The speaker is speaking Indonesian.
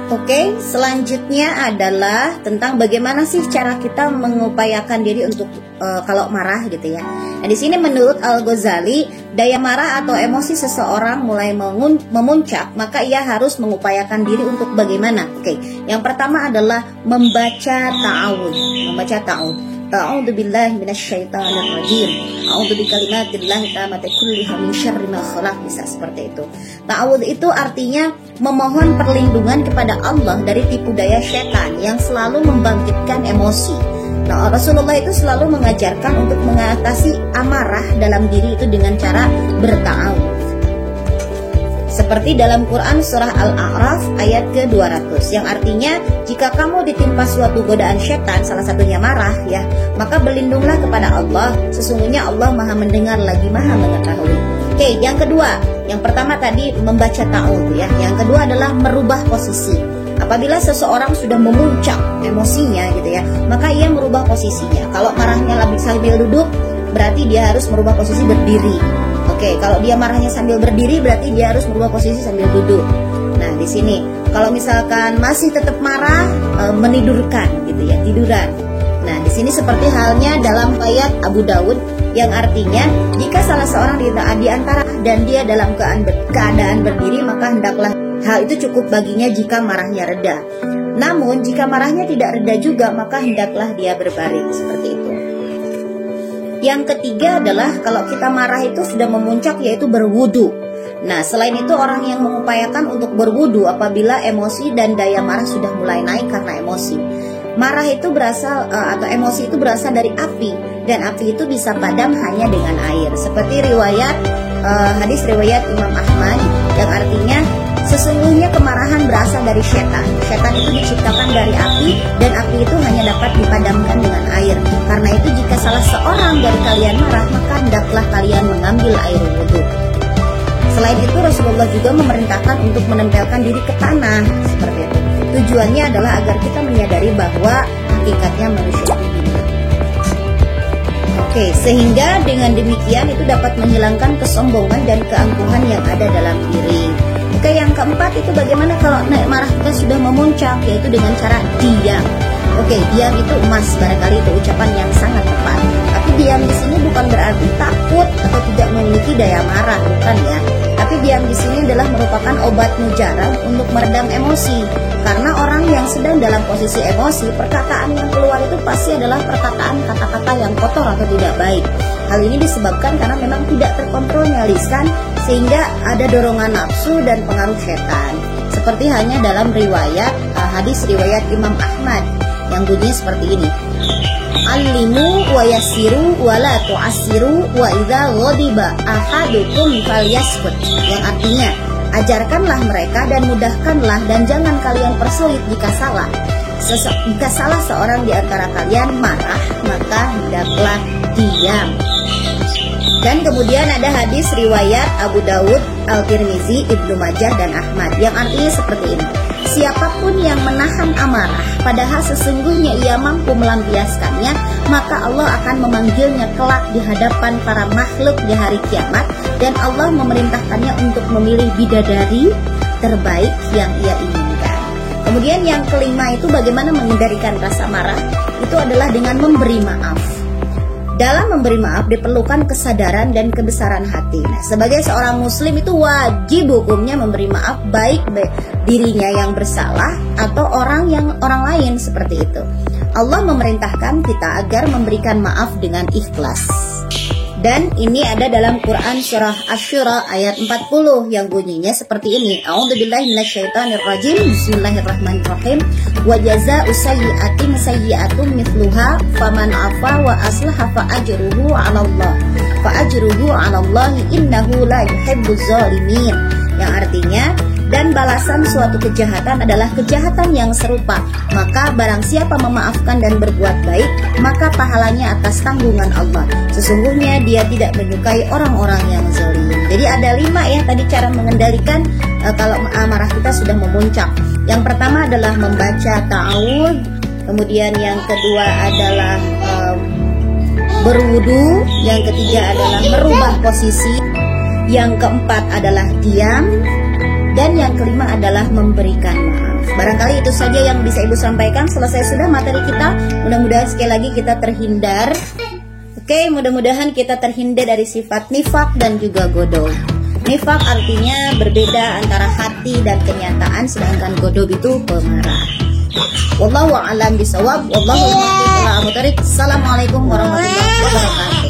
Oke, selanjutnya adalah tentang bagaimana sih cara kita mengupayakan diri untuk kalau marah gitu ya. Nah, di sini menurut Al-Ghazali, daya marah atau emosi seseorang mulai memuncak, maka ia harus mengupayakan diri untuk bagaimana? Oke, yang pertama adalah membaca ta'awudz. Membaca ta'awudz. A'udzu billahi minasyaitonir rajim. A'udzu bikalimatillahi tammati kulliha min syarri ma khalaq. Bisa seperti itu. Ta'awudz itu artinya memohon perlindungan kepada Allah dari tipu daya setan yang selalu membangkitkan emosi. Nah, Rasulullah itu selalu mengajarkan untuk mengatasi amarah dalam diri itu dengan cara berta'awudz. Seperti dalam Quran surah Al-A'raf ayat ke-200 yang artinya jika kamu ditimpa suatu godaan syaitan, salah satunya marah ya, maka berlindunglah kepada Allah, sesungguhnya Allah Maha mendengar lagi Maha mengetahui. Oke, yang kedua, yang pertama tadi membaca ta'awudz ya, yang kedua adalah merubah posisi. Apabila seseorang sudah memuncak emosinya gitu ya, maka ia merubah posisinya. Kalau marahnya lagi sambil duduk, berarti dia harus merubah posisi berdiri. Oke, kalau dia marahnya sambil berdiri, berarti dia harus merubah posisi sambil duduk. Nah, di sini kalau misalkan masih tetap marah, menidurkan gitu ya, tiduran. Nah, di sini seperti halnya dalam ayat Abu Daud yang artinya jika salah seorang di antara dan dia dalam keadaan berdiri, maka hendaklah hal itu cukup baginya jika marahnya reda. Namun jika marahnya tidak reda juga, maka hendaklah dia berbaring seperti itu. Yang ketiga adalah kalau kita marah itu sudah memuncak, yaitu berwudu. Nah, selain itu orang yang mengupayakan untuk berwudu apabila emosi dan daya marah sudah mulai naik karena emosi. Marah itu berasal atau emosi itu berasal dari api, dan api itu bisa padam hanya dengan air. Seperti hadis riwayat Imam Ahmad yang artinya sesungguhnya kemarahan berasal dari setan. Setan itu diciptakan dari api, dan api itu hanya dapat dipadamkan dengan air. Karena itu jika salah seorang dari kalian marah, maka hendaklah kalian mengambil air wudhu. Selain itu Rasulullah juga memerintahkan untuk menempelkan diri ke tanah seperti itu. Tujuannya adalah agar kita menyadari bahwa hakikatnya manusia ini. Oke, sehingga dengan demikian itu dapat menghilangkan kesombongan dan keangkuhan yang ada dalam diri. Oke, yang keempat itu bagaimana kalau marah kita sudah memuncak, yaitu dengan cara diam. Oke, diam itu emas, barangkali itu ucapan yang sangat tepat. Tapi diam di sini bukan berarti takut atau tidak memiliki daya marah, bukan ya. Tapi diam di sini adalah merupakan obat mujarab untuk meredam emosi. Karena orang yang sedang dalam posisi emosi, perkataan yang keluar itu pasti adalah perkataan kata-kata yang kotor atau tidak baik. Hal ini disebabkan karena memang tidak terkontrolnya lisan, sehingga ada dorongan nafsu dan pengaruh setan. Seperti hanya dalam hadis riwayat Imam Ahmad yang bunyinya seperti ini. Alimu wa yassiru wa la tu'assiru wa idza ghadiba ahadukum falyaskut. Yang artinya, ajarkanlah mereka dan mudahkanlah dan jangan kalian persulit jika salah. Jika salah seorang di antara kalian marah, maka hendaklah diam. Dan kemudian ada hadis riwayat Abu Daud, Al-Tirmizi, Ibnu Majah, dan Ahmad yang artinya seperti ini. Siapapun yang menahan amarah, padahal sesungguhnya ia mampu melampiaskannya, maka Allah akan memanggilnya kelak di hadapan para makhluk di hari kiamat, dan Allah memerintahkannya untuk memilih bidadari terbaik yang ia inginkan. Kemudian yang kelima itu bagaimana menghindarikan rasa marah, itu adalah dengan memberi maaf. Dalam memberi maaf diperlukan kesadaran dan kebesaran hati. Nah, sebagai seorang muslim itu wajib hukumnya memberi maaf baik dirinya yang bersalah atau orang lain seperti itu. Allah memerintahkan kita agar memberikan maaf dengan ikhlas. Dan ini ada dalam Quran surah Asy-Syura ayat 40 yang bunyinya seperti ini. A'udzubillahi minasyaitonirrajim. Bismillahirrahmanirrahim. Wa jazaa'u sayyi'atin sayyi'atun mithluha faman 'afa wa aslaha fa ajruhu 'alallah. Fa ajruhu 'alallahi innahu la yuhibbuz zalimin. Yang artinya, dan balasan suatu kejahatan adalah kejahatan yang serupa. Maka barang siapa memaafkan dan berbuat baik, maka pahalanya atas tanggungan Allah. Sesungguhnya dia tidak menyukai orang-orang yang zalim. Jadi ada 5 ya tadi cara mengendalikan kalau amarah kita sudah memuncak. Yang pertama adalah membaca ta'awudz. Kemudian yang kedua adalah berwudu. Yang ketiga adalah merubah posisi. Yang keempat adalah diam. Dan yang kelima adalah memberikan maaf. Barangkali itu saja yang bisa Ibu sampaikan. Selesai sudah materi kita. Mudah-mudahan sekali lagi kita terhindar. Oke, mudah-mudahan kita terhindar dari sifat nifak dan juga godob. Nifak artinya berbeda antara hati dan kenyataan, sedangkan godob itu pemarah. Wallahu a'lam bishawab. Wallahu a'lam. Assalamualaikum warahmatullahi wabarakatuh.